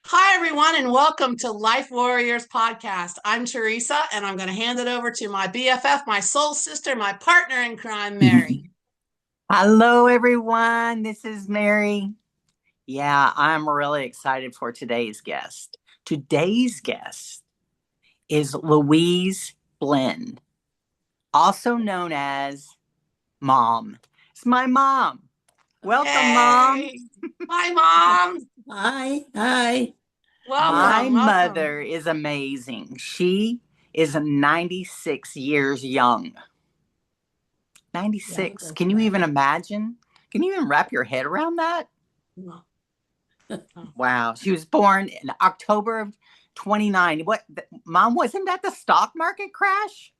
Hi, everyone, and welcome to Life Warriors Podcast. I'm Teresa, and I'm going to hand it over to my BFF, my soul sister, my partner in crime, Mary. Hello, everyone. This is Mary. Yeah, I'm really excited for today's guest. Today's guest is Louise Blinn, also known as Mom. It's my mom. Welcome, Mom. Yay! Hi, Mom. Hi, hi. My Welcome, welcome. mother is amazing. She is 96 years young. Yeah, 96. that's Can you right. even imagine? Can you even wrap your head around that? No, no. Wow. She was born in October of 29. What, Mom, wasn't that the stock market crash?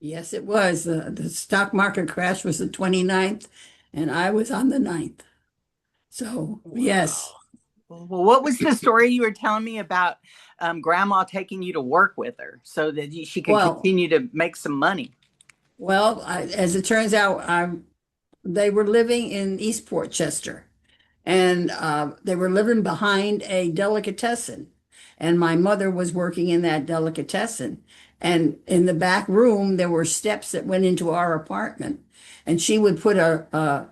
Yes, it was. The stock market crash was the 29th, and I was on the 9th. So, yes. Wow. Well, what was the story you were telling me about Grandma taking you to work with her so that she could Well, continue to make some money? as it turns out, they were living in East Chester, and they were living behind a delicatessen. And my mother was working in that delicatessen. And in the back room, there were steps that went into our apartment. And she would put a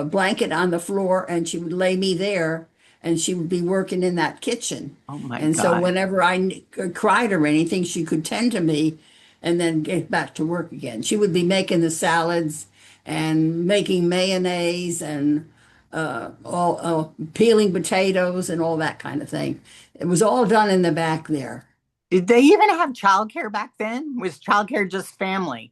blanket on the floor and she would lay me there and she would be working in that kitchen. Oh my And so God. whenever I cried or anything, she could tend to me and then get back to work again. She would be making the salads and making mayonnaise and all peeling potatoes and all that kind of thing. It was all done in the back there. Did they even have childcare back then? Was childcare just family?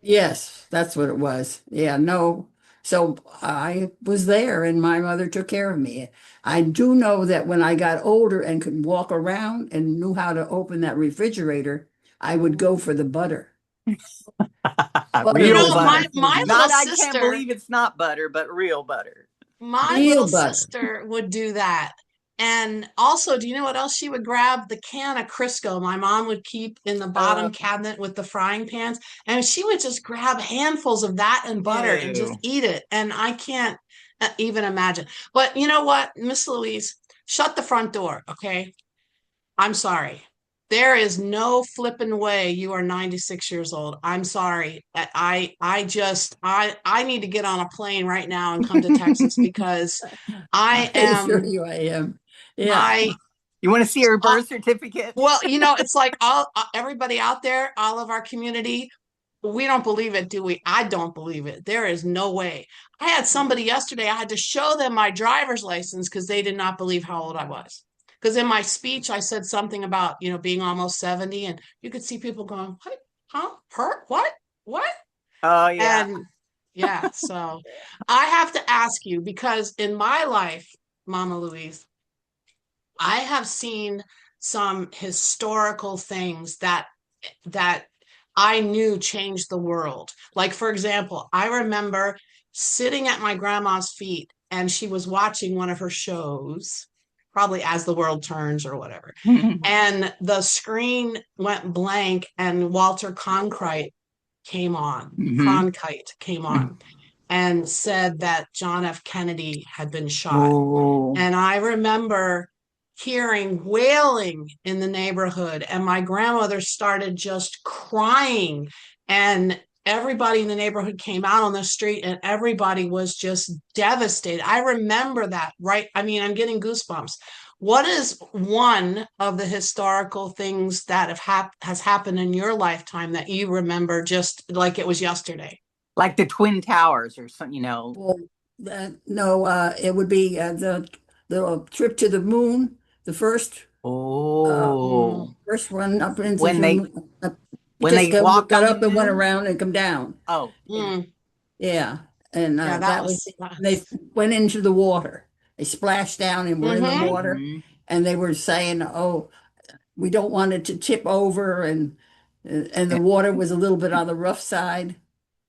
Yes, that's what it was. Yeah, no. So I was there and my mother took care of me. I do know that when I got older and could walk around and knew how to open that refrigerator, I would go for the butter. Butter Real was my My butter. my thing. little Not, I can't sister, believe it's not butter, but real butter. my Real little butter. sister would do that. And also, do you know what else she would grab? The can of Crisco my mom would keep in the bottom Uh, cabinet with the frying pans. And she would just grab handfuls of that and butter and just Ew. eat it. And I can't even imagine. But you know what, Miss Louise, shut the front door, okay? I'm sorry. There is no flipping way you are 96 years old. I'm sorry. I need to get on a plane right now and come to Texas because I I assure am you I am. Yeah. my You want to see her uh, birth certificate? well, it's like all everybody out there, all of our community, we don't believe it, do we? I don't believe it. There is no way. I had somebody yesterday, I had to show them my driver's license because they did not believe how old I was. Because in my speech, I said something about, being almost 70, and you could see people going, what? Huh? Her? What? What? Oh, yeah. And yeah, so I have to ask you because in my life, Mama Louise, I have seen some historical things that I knew changed the world. Like, for example, I remember sitting at my grandma's feet and she was watching one of her shows, probably As the World Turns or whatever. And the screen went blank and Walter Hmm. Cronkite came on and said that John F. Kennedy had been shot. Oh, And I remember hearing wailing in the neighborhood, and my grandmother started just crying. And everybody in the neighborhood came out on the street, and everybody was just devastated. I remember that, right? I mean, I'm getting goosebumps. What is one of the historical things that has happened in your lifetime that you remember just like it was yesterday? like the Twin Towers or something. Well, no, it would be the trip to the moon, the uh, Mm. Oh, first one up into when the they moon. when Just they walked got on the up and went moon. around and come down. Oh, Mm. Yeah, and Yeah, that that was was they went into the water. They splashed down and were in the mm-hmm. water, hmm. and they were saying, "Oh, we don't want it to tip over," and the water was a little bit on the rough side.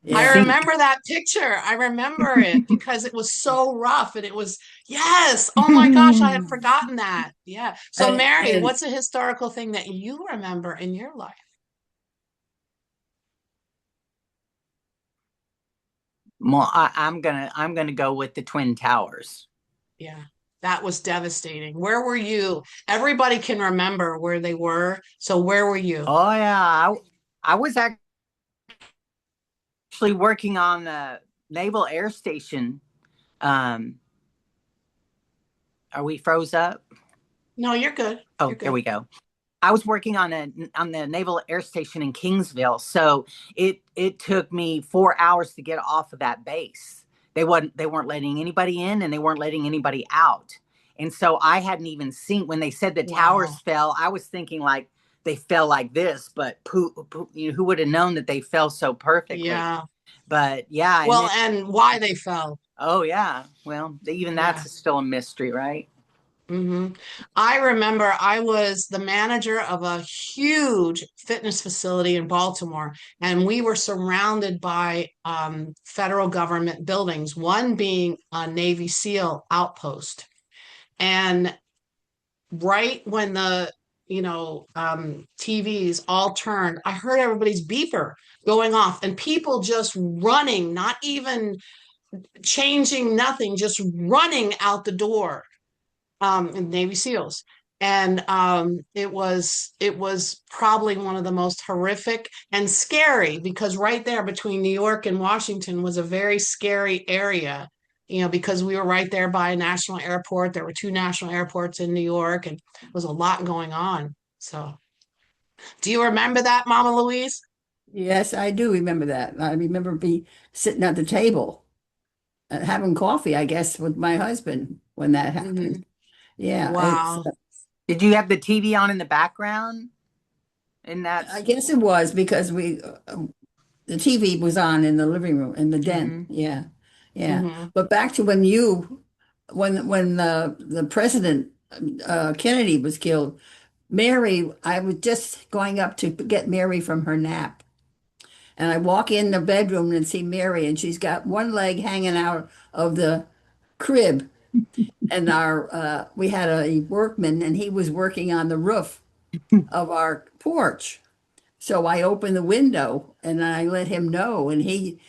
I Yeah, Sink. remember that picture. I remember it because it was so rough and it was, yes. Oh my gosh, I had forgotten that. Yeah. So, Mary, and what's a historical thing that you remember in your life? Well, I'm gonna go with the Twin Towers. Yeah. That was devastating. Where were you? Everybody can remember where they were. So where were you? Oh yeah, I was actually working on the Naval Air Station. Um, are we froze up? No, you're good. You're Oh, there good. we go. I was working on the Naval Air Station in Kingsville, so it took me 4 hours to get off of that base. They weren't letting anybody in and they weren't letting anybody out, and so I hadn't even seen when they said the towers Wow. fell. I was thinking like they fell like this, but who would have known that they fell so perfectly? Yeah. But yeah, and Well, then and why they fell. oh yeah, well even Yeah. that's still a mystery, right? hmm I remember I was the manager of a huge fitness facility in Baltimore, and we were surrounded by federal government buildings, one being a Navy SEAL outpost. And right when the TVs all turned, I heard everybody's beeper going off and people just running, not even changing, nothing, just running out the door in Navy SEALs. And it was probably one of the most horrific and scary because right there between New York and Washington was a very scary area, because we were right there by a national airport. There were two national airports in New York, and there was a lot going on. So, do you remember that, Mama Louise? Yes, I do remember that. I remember be sitting at the table having coffee, I guess, with my husband when that hmm happened. Yeah, it's Wow. Did you have the TV on in the background? And I that's guess it was because the TV was on in the living room in the den. hmm Yeah. Yeah. hmm But back to when the president Kennedy was killed, Mary, I was just going up to get Mary from her nap. And I walk in the bedroom and see Mary, and she's got one leg hanging out of the crib. And our we had a workman, and he was working on the roof of our porch. So I opened the window and I let him know, and he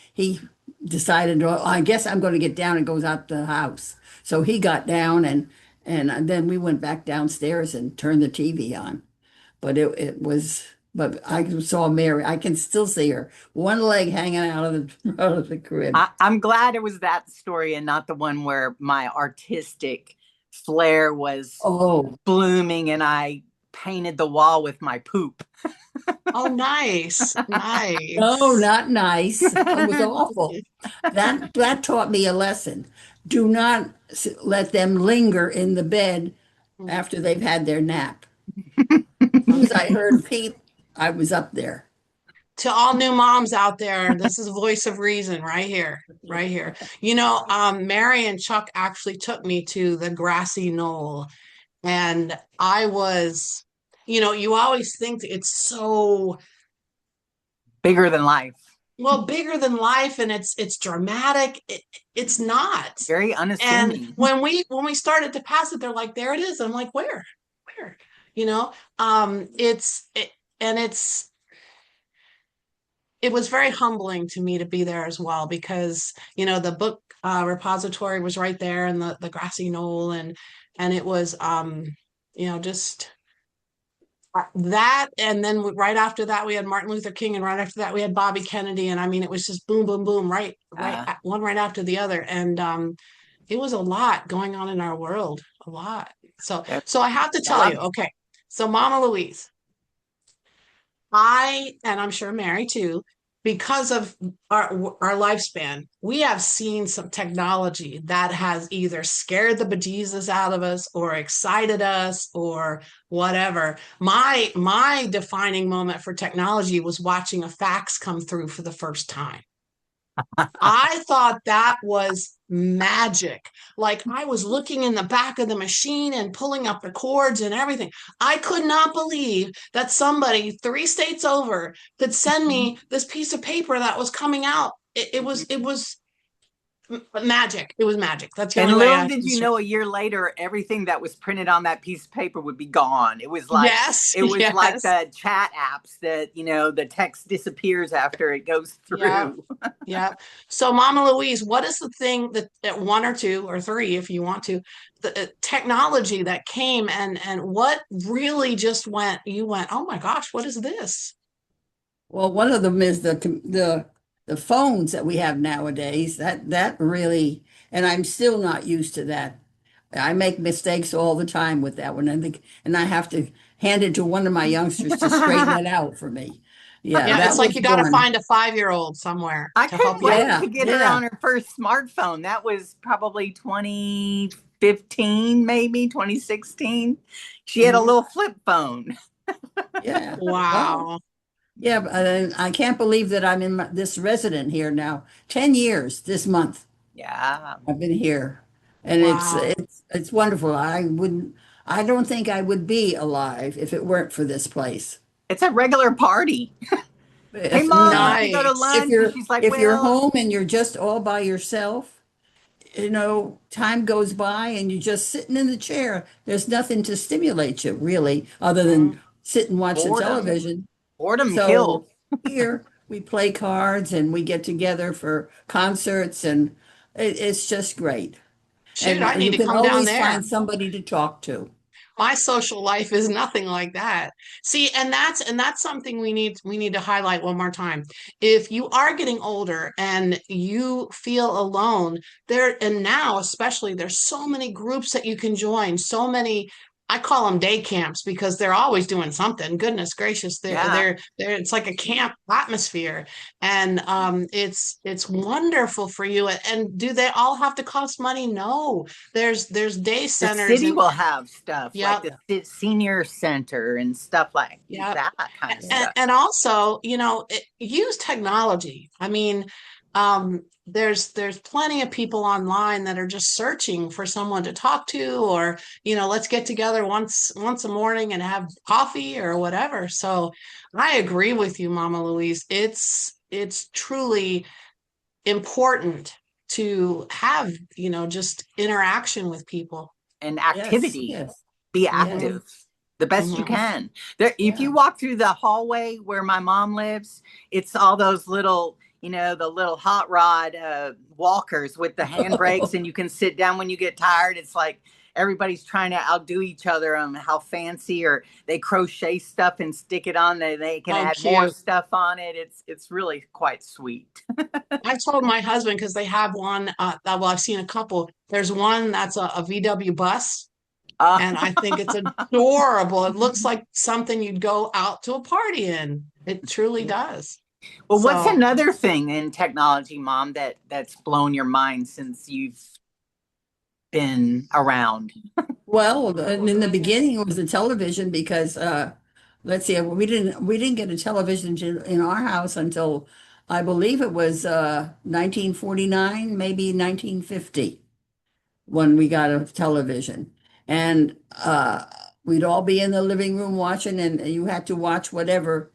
decided, well, I guess I'm going to get down and goes out the house. So he got down and then we went back downstairs and turned the TV on. But it was, but I saw Mary. I can still see her, one leg hanging out of the out of the crib. I'm glad it was that story and not the one where my artistic flair was Oh, blooming and I painted the wall with my poop. Oh, nice. no, Nice. not nice. It was awful. That taught me a lesson. Do not let them linger in the bed after they've had their nap. As soon as I Okay. heard peep, I was up there. To all new moms out there, this is voice of reason right here, right here. Mary and Chuck actually took me to the grassy knoll, and I was, you always think it's so Bigger than life, well bigger than life, and it's dramatic. It's not. very And unassuming. when we started to pass it, they're like, there it is. I'm like, where? You know, it's it, and it was very humbling to me to be there as well because the book repository was right there in the grassy knoll, and it was just that, and then right after that we had Martin Luther King, and right after that we had Bobby Kennedy, and I mean it was just boom boom boom, right Uh, one right after the other, and it was a lot going on in our world, a lot. so that's so I have to a tell lot. you, okay, so Mama Louise, and I'm sure Mary too, because of our lifespan, we have seen some technology that has either scared the bejesus out of us or excited us or whatever. My defining moment for technology was watching a fax come through for the first time. I thought that was magic. Like I was looking in the back of the machine and pulling up the cords and everything. I could not believe that somebody 3 states over could send me this piece of paper that was coming out. It was Magic. It was magic. That's the And only way little I did can you describe. know, a year later, everything that was printed on that piece of paper would be gone. Yes, It was like yes. the chat apps that, the text disappears after it goes Yeah, through. yeah. So, Mama Louise, what is the thing that one or two or three, if you want to, the technology that came and what really just went, you went, oh my gosh, what is this? Well, one of them is the phones that we have nowadays. That really, and I'm still not used to that. I make mistakes all the time with that one, and I have to hand it to one of my youngsters to straighten it out for me. Yeah, Yeah, that it's like was you got to one. find a 5-year-old somewhere I to help couldn't you out. wait Yeah, to get her yeah. on her first smartphone. That was probably 2015, maybe 2016. She had a Mhm. little flip phone. Yeah. Well, Wow. yeah, but I can't believe that I'm in this resident here now. 10 years this month Yeah. I've been here. And Wow. it's wonderful. I don't think I would be alive if it weren't for this place. It's a regular party. Hey, If mom, you want to go to Nice. if lunch? And you're she's like, if you're well, home and you're just all by yourself, time goes by and you're just sitting in the chair. There's nothing to stimulate you really, other Mhm. than sit and watch the boredom. television. Boredom So kills. here we play cards and we get together for concerts, and it's just great. Shoot, And I need you to can come down always there. find somebody to talk to. My social life is nothing like that. See, and that's something we need to highlight one more time. If you are getting older and you feel alone, there and now especially there's so many groups that you can join, so many. I call them day camps because they're always doing something. Goodness gracious, Yeah. they're it's like a camp atmosphere, and it's wonderful for you. And do they all have to cost money? No, there's day The centers city and will have stuff like yeah, the senior center and stuff like yeah. that kind of And, stuff. and also, use technology. I mean, there's plenty of people online that are just searching for someone to talk to, or let's get together once a morning and have coffee or whatever. So I agree with you, Mama Louise. It's truly important to have, just interaction with people. And Yes, activity. yes, Be yes, Hmm. active the best you Hmm. can. There, if yeah. you walk through the hallway where my mom lives, it's all those little, the little hot rod walkers with the handbrakes, and you can sit down when you get tired. It's like everybody's trying to outdo each other on how fancy, or they crochet stuff and stick it on. They can Oh, add more cute. stuff on it. It's really quite sweet. I told my husband because they have one. Well, I've seen a couple. There's one that's a VW bus, Uh, and I think it's adorable. It looks like something you'd go out to a party in. It truly does. well, what's So, another thing in technology, Mom, that's blown your mind since you've been around? Well, in the beginning it was the television because let's see, we didn't get a television in our house until I believe it was 1949, maybe 1950 when we got a television. And we'd all be in the living room watching, and you had to watch whatever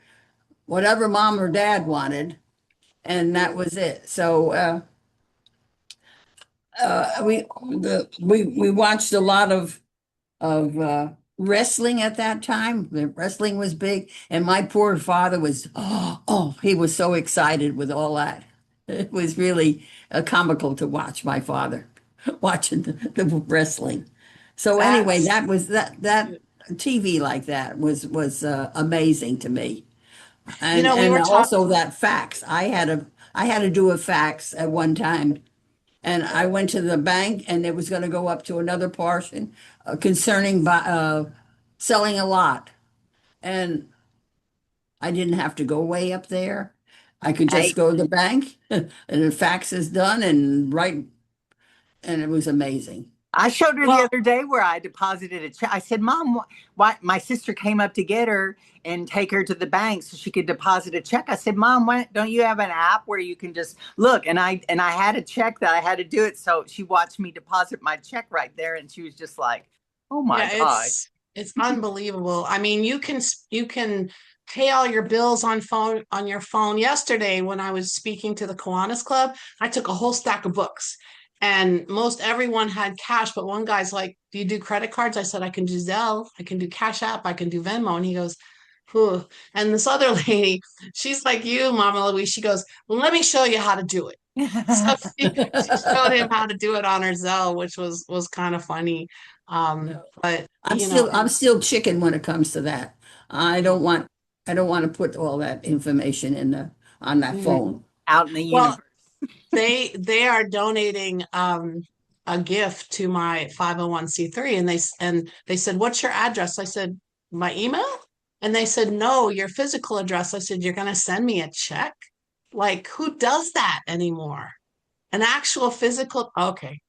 mom or dad wanted, and that was it. So we watched a lot of wrestling at that time. The wrestling was big, and my poor father was he was so excited with all that. It was really comical to watch my father watching the wrestling. So anyway, that's that was that TV like that was amazing to me, we and were talking. also that fax. I had to do a fax at one time, and I went to the bank, and it was going to go up to another portion concerning selling a lot, and I didn't have to go way up there. I could just Hey, go to the bank, and the fax is done, and write, and it was amazing. I showed her the Well, other day where I deposited a check. I said, Mom, why? My sister came up to get her and take her to the bank so she could deposit a check. I said, Mom, why don't you have an app where you can just look? And I had a check that I had to do it. So she watched me deposit my check right there, and she was just like, oh my yeah, God. It's unbelievable. I mean, you can pay all your bills on your phone. Yesterday, when I was speaking to the Kiwanis Club, I took a whole stack of books, and most everyone had cash, but one guy's like, "Do you do credit cards?" I said, "I can do Zelle, I can do Cash App, I can do Venmo," and he goes, "Whew." And this other lady, she's like you, Mama Louise. She goes, "Well, let me show you how to do it." So she showed him how to do it on her Zelle, which was kind of funny. No. But I'm still chicken when it comes to that. I yeah. don't want I don't want to put all that information in the on that Mhm. phone. Out in the Well, universe. they are donating a gift to my 501(c)(3, and they said, "What's your address?" I said, "My email?" And they said, "No, your physical address." I said, "You're going to send me a check?" Like, who does that anymore? An actual physical? Okay.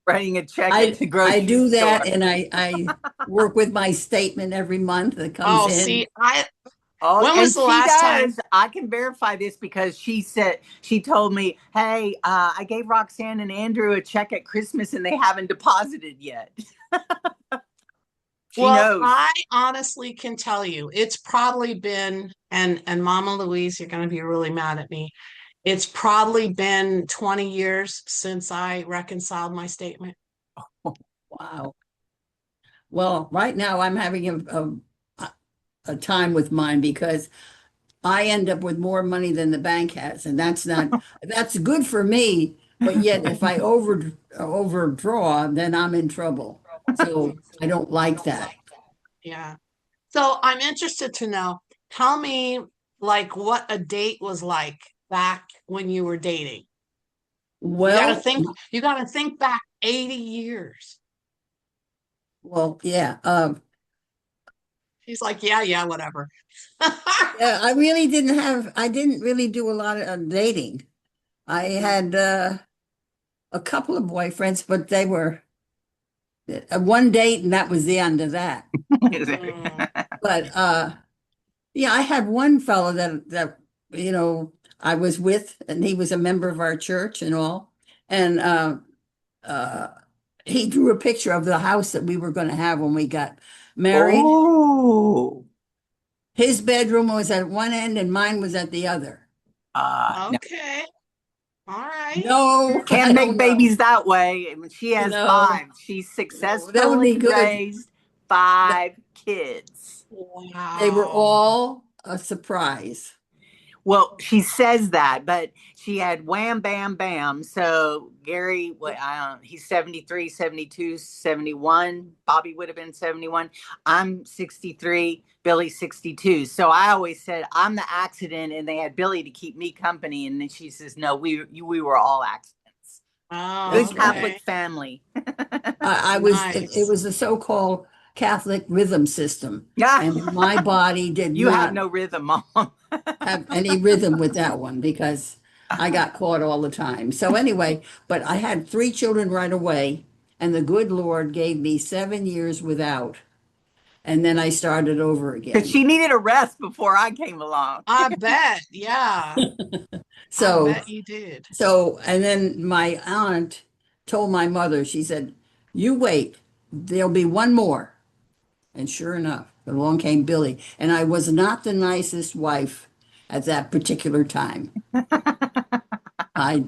Writing a check at I the I grocery do that, store. and I work with my statement every month that comes Oh, in. see, I Oh, when was and the she last time? does. I can verify this because she told me, "Hey, I gave Roxanne and Andrew a check at Christmas and they haven't deposited yet." She Well, knows. I honestly can tell you, it's probably been, and Mama Louise, you're going to be really mad at me. It's probably been 20 years since I reconciled my statement. Wow. Well, right now I'm having a time with mine because I end up with more money than the bank has, and that's good for me. But yet, if I overdraw, then I'm in trouble. So I don't like that. Yeah. So I'm interested to know, tell me like what a date was like back when you were dating. Well, You got to think back 80 years. yeah. He's like, yeah, yeah, whatever. Yeah, I didn't really do a lot of dating. I had a couple of boyfriends, but they were one date, and that was the end of that. Mm. But yeah, I had one fellow that you know I was with, and he was a member of our church and all, and uh, he drew a picture of the house that we were going to have when we got married. Oh, His bedroom was at one end, and mine was at the other. no. Okay. All right. No, Can't I make don't know. babies that way. I mean, she has No, five. She's no, that would be successfully good. raised Th- 5 kids. They were Wow. all a surprise. Well, she says that, but she had wham, bam, bam. So Gary, what I don't, he's 73, 72, 71. Bobby would have been 71. I'm 63, Billy's 62. So I always said I'm the accident, and they had Billy to keep me company. And then she says, no, we were all accidents. Oh, Good That's okay. Catholic family. it Nice. was the so-called Catholic rhythm system, Yeah, and my body did you have not no rhythm, Mom. have any rhythm with that one because I got caught all the time. So anyway, but I had three children right away, and the good Lord gave me 7 years without, and then I started over Because again. she needed a rest before I came along. I bet. Yeah. I So bet you did. and then my aunt told my mother, she said, "You wait, there'll be one more." And sure enough, along came Billy. And I was not the nicest wife at that particular time. I,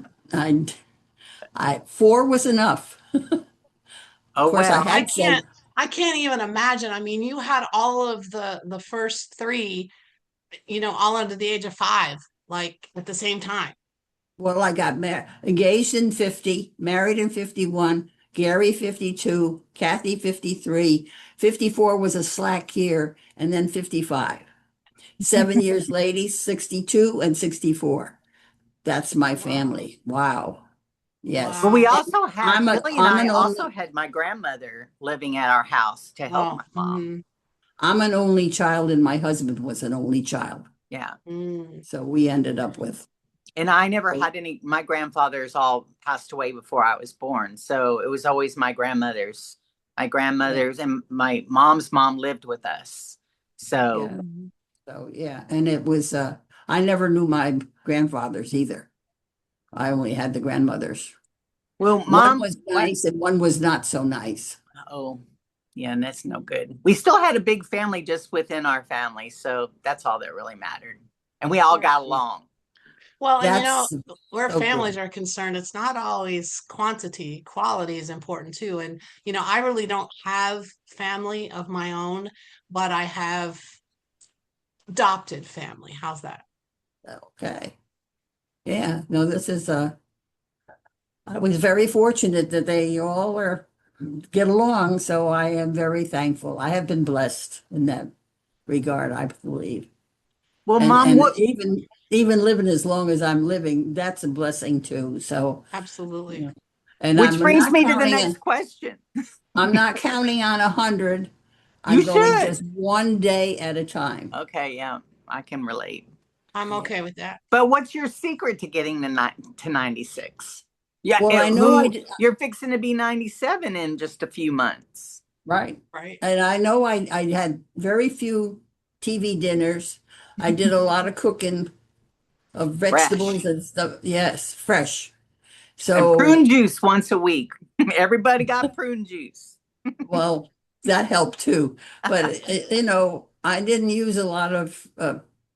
I, four was enough. Of Oh, course, I well. I had can't said, I can't even imagine. I mean, you had all of the first three, all under the age of 5, like at the same time. well, I got engaged in 50, married in 51, Gary 52, Kathy 53, 54 was a slack year, and then 55. 7 years later, 62 and 64. That's my Wow. family. Wow. Yes. But we Wow. also had, Billy and I'm I an also only had my grandmother living at our house to help Oh, my mom. I'm an only child, and my husband was an only child. Yeah. mm. So we ended up with. And I never had any, my grandfathers all passed away before I was born. So it was always my grandmother's. My Yeah, grandmother's and my mom's mom lived with us. So, yeah. So yeah, and it was. I never knew my grandfathers either. I only had the grandmothers. well, One mom, was what? nice, and one was not so nice. Oh. Yeah, and that's no good. We still had a big family just within our family, so that's all that really mattered. And we all got along. Well, and That's where so families good. are concerned, it's not always quantity. Quality is important too. And, I really don't have family of my own, but I have adopted family. How's that? Okay. Yeah. No, this is I was very fortunate that they all are get along, so I am very thankful. I have been blessed in that regard, I believe. Well, And Mom, and what even living as long as I'm living, that's a blessing too. So, Absolutely. yeah. And which brings me to the next question. I'm not counting on 100. You I'm going should. just one day at a time. Okay, yeah, I can relate. I'm Yeah. okay with that. But what's your secret to getting to 96? Yeah, Well, I know I who did, you're fixing to be 97 in just a few months. right. Right. And I know I had very few TV dinners. I did a lot of cooking of vegetables Fresh. and stuff. Yes, fresh. And prune So, juice once a week. Everybody got prune juice. well, that helped too. But, I didn't use a lot of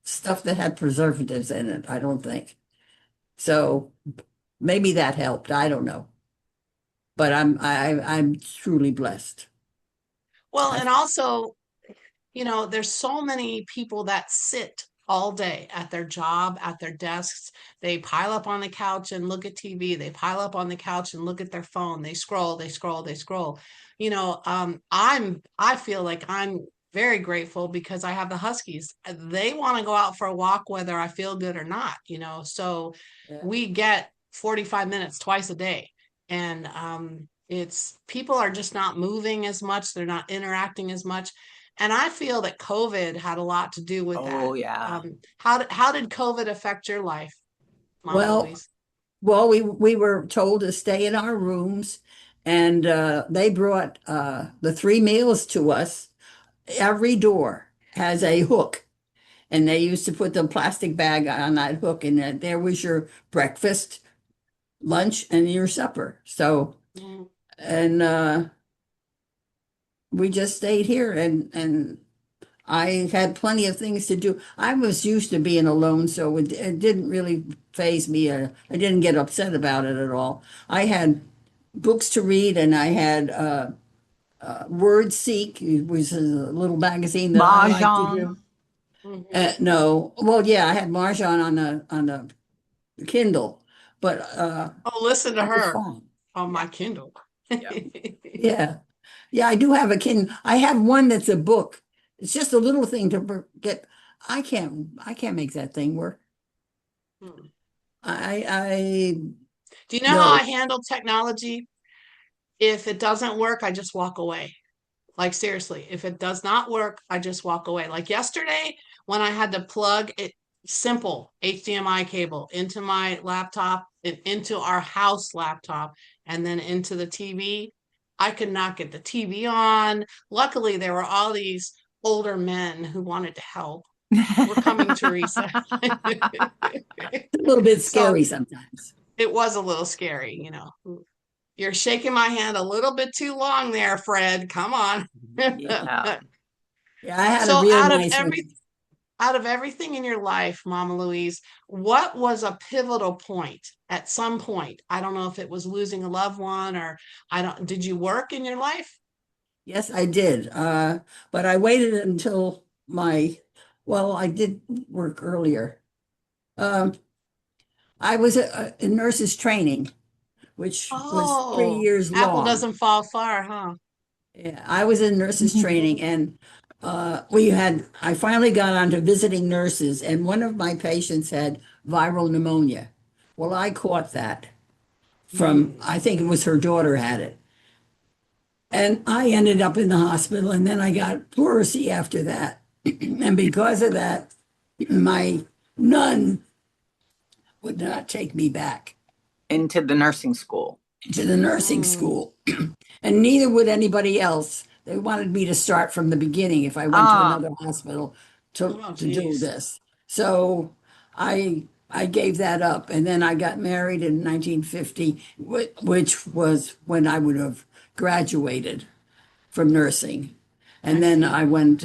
stuff that had preservatives in it, I don't think. So maybe that helped. I don't know. But I'm truly blessed. Well, I, and also, there's so many people that sit all day at their job, at their desks. They pile up on the couch and look at TV. They pile up on the couch and look at their phone. They scroll, they scroll, they scroll. I feel like I'm very grateful because I have the Huskies. They want to go out for a walk whether I feel good or not, So yeah. we get 45 minutes twice a day. And it's people are just not moving as much, they're not interacting as much. And I feel that COVID had a lot to do with that. Oh yeah. How did COVID affect your life, Mama Well, Louise? we were told to stay in our rooms, and they brought the three meals to us. Every door has a hook, and they used to put the plastic bag on that hook, and there was your breakfast, lunch, and your supper. So, Mm. and we just stayed here, and I had plenty of things to do. I was used to being alone, so it didn't really faze me. I didn't get upset about it at all. I had books to read, and I had Word Seek. It was a little magazine that I like to Mahjong. do. Mhm. No, well, yeah, I had Marjan on the Kindle, but Oh, listen to I was her fine. on Yeah. my Kindle. Yeah. Yeah, yeah, I do have a Kindle. I have one that's a book. It's just a little thing to get. I can't make that thing work. Hmm. I Do you know how I no. handle technology? If it doesn't work, I just walk away. Like seriously, if it does not work, I just walk away. Like yesterday when I had to plug it simple HDMI cable into my laptop and into our house laptop and then into the TV, I could not get the TV on. Luckily, there were all these older men who wanted to help. We're coming, Teresa. A little bit So scary sometimes. it was a little scary. You're shaking my hand a little bit too long there, Fred. Come on. Yeah. Yeah, I had a So real out of nice every one. out of everything in your life, Mama Louise, what was a pivotal point at some point? I don't know if it was losing a loved one or did you work in your life? Yes, I did. But I waited until well, I did work earlier. Um, I was in nurses training, which was three Oh, years apple long. doesn't fall far, huh? Yeah, I was in nurses training, and I finally got on to visiting nurses, and one of my patients had viral pneumonia. Well, I caught that Hmm. I think it was her daughter had it. And I ended up in the hospital, and then I got pleurisy after that. And because of that, my nun would not take me back Into the nursing school. to the nursing Mm. school, and neither would anybody else. They wanted me to start from the beginning if I went to Ah, another hospital to Oh, do geez. this. So I gave that up, and then I got married in 1950, which was when I would have graduated from nursing. I And then see. I went,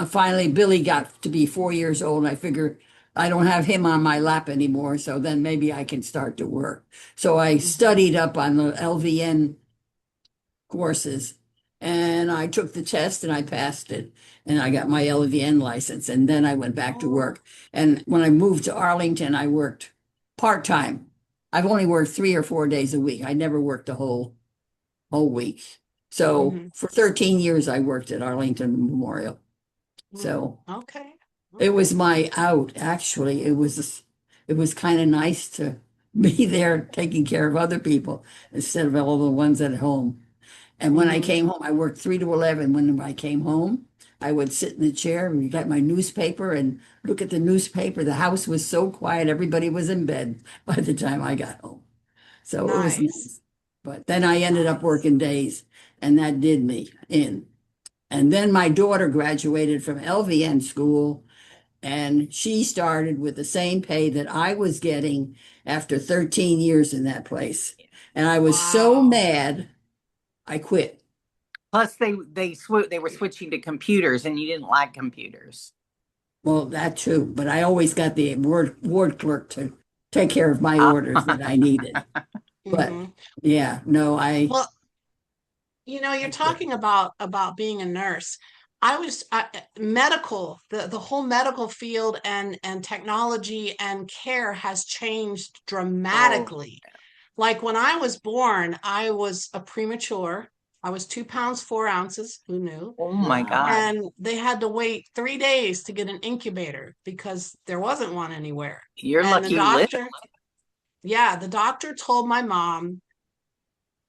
finally, Billy got to be 4 years old. I figure I don't have him on my lap anymore, so then maybe I can start to work. So I Hmm. studied up on the LVN courses and I took the test and I passed it and I got my LVN license and then I went back to Oh. work. And when I moved to Arlington, I worked part-time. I've only worked 3 or 4 days a week. I never worked a whole week. So Hmm. for 13 years I worked at Arlington Memorial. So Okay. it Okay. was my out, actually. It was kind of nice to be there taking care of other people instead of all the ones at home. And when I Hmm. came home, I worked 3 to 11. When I came home, I would sit in the chair and get my newspaper and look at the newspaper. The house was so quiet, everybody was in bed by the time I got home. So it was Nice. nice. But then I ended up Nice. working days, and that did me in. And then my daughter graduated from LVN school, and she started with the same pay that I was getting after 13 years in that place. And I was so Wow. mad, I quit. Plus, they were switching to computers, and you didn't like computers. Well, that too, but I always got the ward clerk to take care of my Uh, orders that I needed. But Hmm. yeah, no, Well, you're I quit. talking about being a nurse. Medical, the whole medical field and technology and care has changed oh, dramatically. Like when I was born, I was a premature. I was 2 pounds 4 ounces. Who knew? oh my Wow. God. And they had to wait 3 days to get an incubator because there wasn't one anywhere. You're And the lucky you lived. doctor, yeah, the doctor told my mom,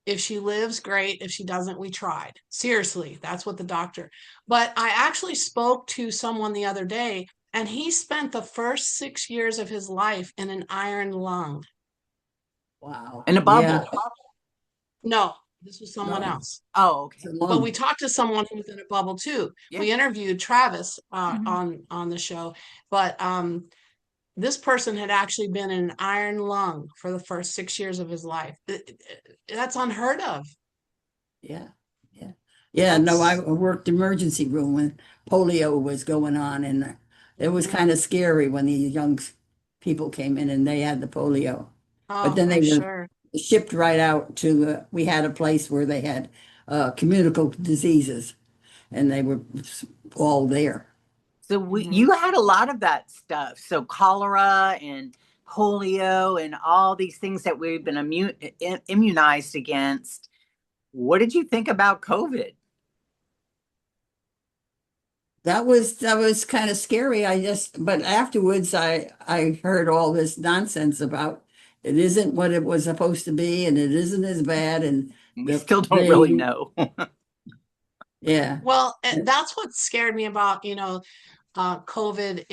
if she lives, great. If she doesn't, we tried. Seriously, that's what the doctor. But I actually spoke to someone the other day, and he spent the first 6 years of his life in an iron lung. Wow. In a Yeah. bubble. No, this was someone No, else. Oh, it's a okay. But we lung. talked to someone who was in a bubble too. Yeah. We interviewed Travis Mhm. on the show, but this person had actually been in an iron lung for the first 6 years of his life. That's unheard of. Yeah. Yeah. Yeah. No, I That's worked emergency room when polio was going on, and it was mhm. kind of scary when the young people came in and they had the polio. But Oh, then they I'm were sure. shipped right out to, we had a place where they had communicable diseases, and they were all there. So Hmm. you had a lot of that stuff. So cholera and polio and all these things that we've been immunized against. What did you think about COVID? That was kind of scary. But afterwards I heard all this nonsense about it isn't what it was supposed to be, and it isn't as bad, and We the still don't really they know. yeah. Well, that's what scared me about, COVID.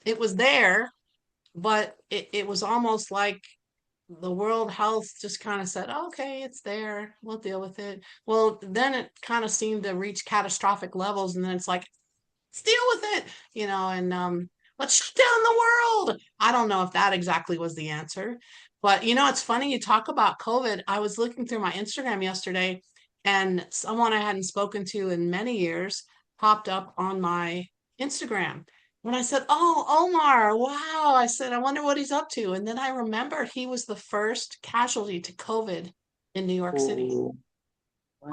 It was there, but it was almost like the World Health just kind of said, okay, it's there, we'll deal with it. Well, then it kind of seemed to reach catastrophic levels, and then it's like, let's deal with it, and let's shut down the world. I don't know if that exactly was the answer, but it's funny you talk about COVID. I was looking through my Instagram yesterday, and someone I hadn't spoken to in many years popped up on my Instagram. When I said, "Oh, Omar, wow," I said, "I wonder what he's up to." And then I remembered he was the first casualty to COVID in New York City. Oh,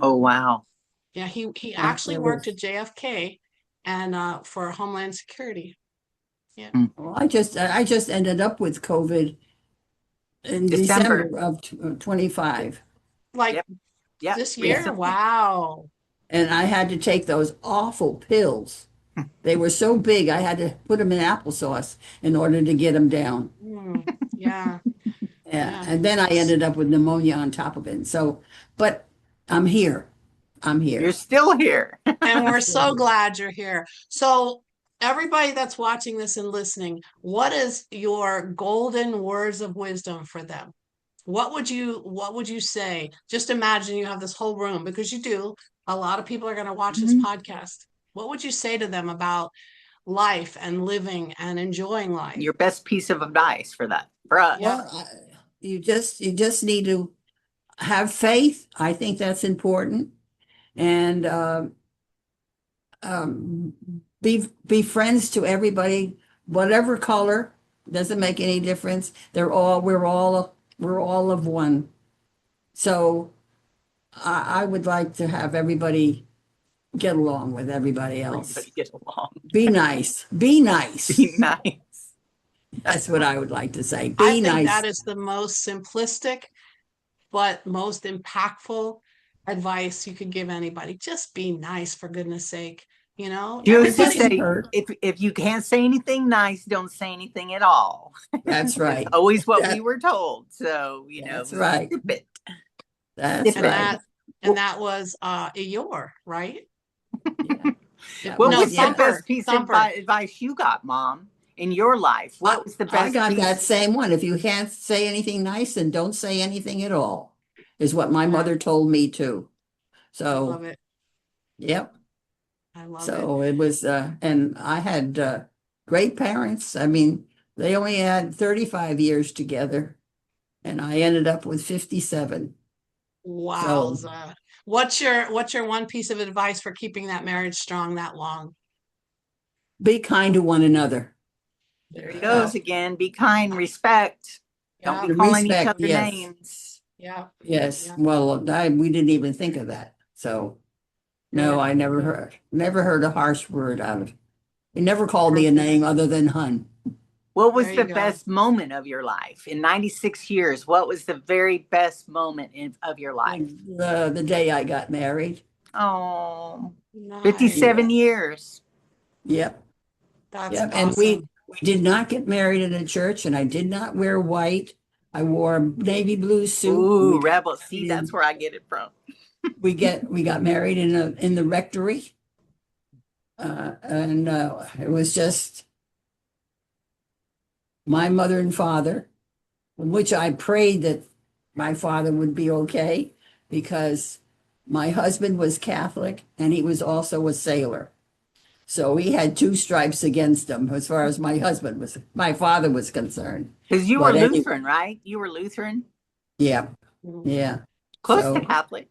oh, Wow. wow. Yeah, he Yeah, actually it worked was. at JFK and for Homeland Security. Yeah, Hmm. Well, I just ended up with COVID in December. December of 25, like Yep. Yep. this year. yeah, Recently. Wow. and I had to take those awful pills. They were so big I had to put them in applesauce in order to get them down. Mm, yeah, Yeah, yeah. and then I ended up with pneumonia on top of it. So, but I'm here. I'm You're here. still here. And I'm we're still so here. glad you're here. So, everybody that's watching this and listening, what is your golden words of wisdom for them? What would you say? Just imagine you have this whole room because you do. A lot of people are going to watch this Mhm. podcast. What would you say to them about life and living and enjoying life? Your best piece of advice for that, for us. Yeah. Well, you just need to. have faith. I think that's important. And um, be friends to everybody, whatever color, doesn't make any difference. We're all of one. So I would like to have everybody get along with everybody else. Everybody get along. Be nice. Be nice. Be nice. That's what I would like to say. I Be think nice. that is the most simplistic but most impactful advice you could give anybody. Just be nice, for goodness sake. You know, You used to It everybody. doesn't say, hurt. if you can't say anything nice, don't say anything at all. That's It's right. always what we That, were told. So, that's right. zip it. That's Zip and it. right. that and that was Eeyore, right? Yeah. That What No, was, was the yeah. best Thumper. piece of Thumper. advice you got, Mom, in your life? I, What was the I best got that piece? same one. If you can't say anything nice, then don't say anything at all, is what my Yeah, mother told me too. I love So, it. yep. I love it. So it was, and I had great parents. I mean, they only had 35 years together, and I ended up with 57. So Wowza. What's your one piece of advice for keeping that marriage strong that long? be kind to one another. There he Yeah. goes again. Be kind, respect. Don't Yeah. be calling each Respect, other yes. names. Yeah. Yes. Yeah. Well, we didn't even think of that. So no, Good. I Good. never heard a harsh word out of. He never called me a Perfect. name other than hun. What There was the you go. best moment of your life in 96 years? What was the very best moment of your life? The day I got married. Oh, Nice. 57 Yeah. years. Yep. That's Yep. And awesome. we did not get married in a church, and I did not wear white. I wore a navy blue suit. Ooh, rebel. See, that's where I get it from. We got married in the rectory. And it was just my mother and father, which I prayed that my father would be okay because my husband was Catholic and he was also a sailor. So he had two stripes against him as far as my father was concerned. Because you were But anyway, Lutheran, right? You were Lutheran, yeah, Mhm. yeah. close to So, Catholic.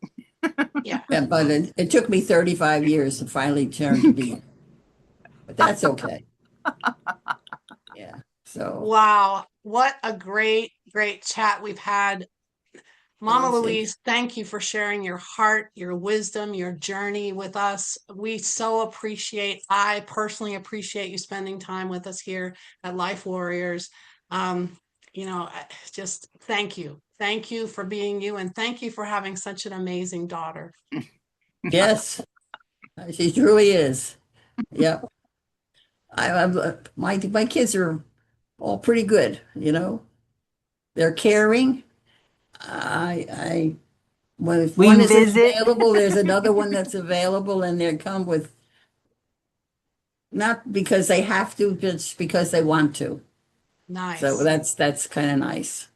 Yeah. yeah, but it took me 35 years to finally turn to be, but that's okay. Yeah. So, Wow. What a great, great chat we've had. Mama Nancy, Louise, thank you for sharing your heart, your wisdom, your journey with us. We so appreciate, I personally appreciate you spending time with us here at Life Warriors. Um, just thank you. Thank you for being you, and thank you for having such an amazing daughter. yes, she truly is. Yep. My kids are all pretty good, you know. They're caring. I When if We one isn't visit. available, there's another one that's available, and they come with not because they have to, just because they want to. So Nice. that's kind of nice.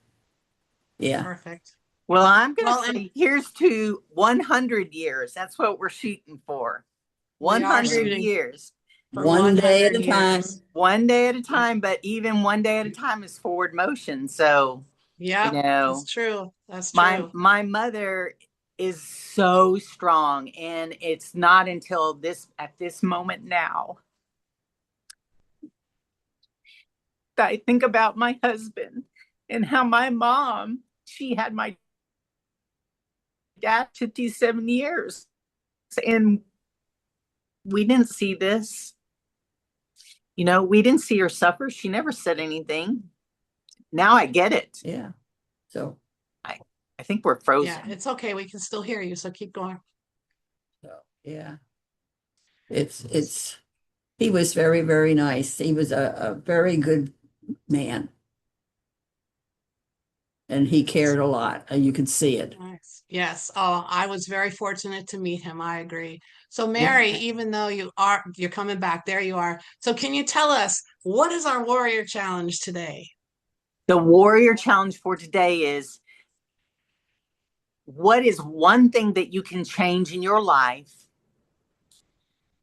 Yeah. Perfect. Well, I'm going to Well, and say here's to 100 years. That's what we're shooting for. we are 100 shooting years. for One day at 100 a time. years. One day at a Yep. time, but even one day at a time is forward motion. So, you Yep. That's know, true. That's my true. my mother is so strong, and it's not until this moment now that I think about my husband and how my mom, she had my dad 57 years, and we didn't see this. We didn't see her suffer. She never said anything. Now I get it. Yeah. So, I I think we're Yeah, frozen. it's okay. We can still hear you, so keep going. so yeah. It's he was very, very nice. He was a very good man, and he cared a lot, and you could see it. Nice. Yes. Oh, I was very fortunate to meet him. I agree. So, Yeah. Mary, even though you're coming back, there you are. So, can you tell us what is our warrior challenge today? The warrior challenge for today is, what is one thing that you can change in your life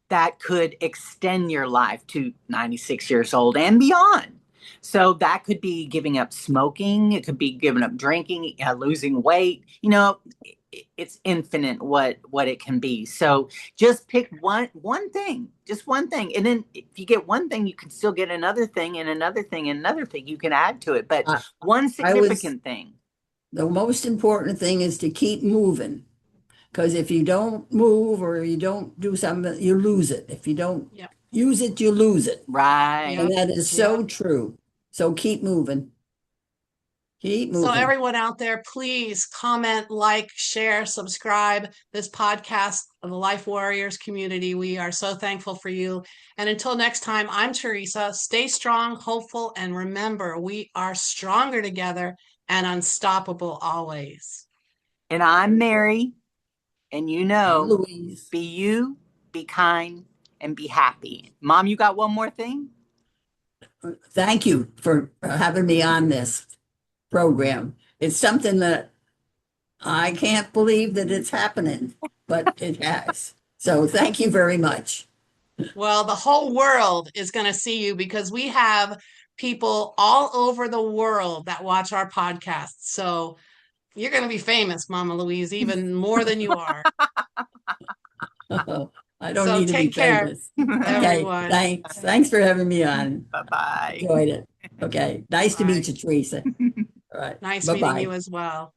that could extend your life to 96 years old and beyond? So that could be giving up smoking. It could be giving up drinking, losing weight. It's infinite what it can be. So just pick one thing, just one thing, and then if you get one thing, you can still get another thing and another thing and another thing. You can add to it, but I, one I was, significant thing. the most important thing is to keep moving. Because if you don't move or you don't do something, you lose it. If you don't Yep. use it, you lose it. Right. And Yep. that is Yep. so true. So keep moving. Keep So moving. everyone out there, please comment, like, share, subscribe this podcast of the Life Warriors community. We are so thankful for you. And until next time, I'm Teresa. Stay strong, hopeful, and remember, we are stronger together and unstoppable always. And I'm Mary, and And Louise. be you, be kind, and be happy. Mom, you got one more thing? Thank you for having me on this program. It's something that I can't believe that it's happening, but it has. So thank you very much. Well, the whole world is going to see you because we have people all over the world that watch our podcast. So you're going to be famous, Mama Louise, even more than you are. I don't So need to be take care, famous. Okay, everyone. thanks. Thanks for having me on. Bye bye. Enjoyed it. Okay, nice to meet Bye. you, Teresa. All right, Nice meeting bye-bye. you as well.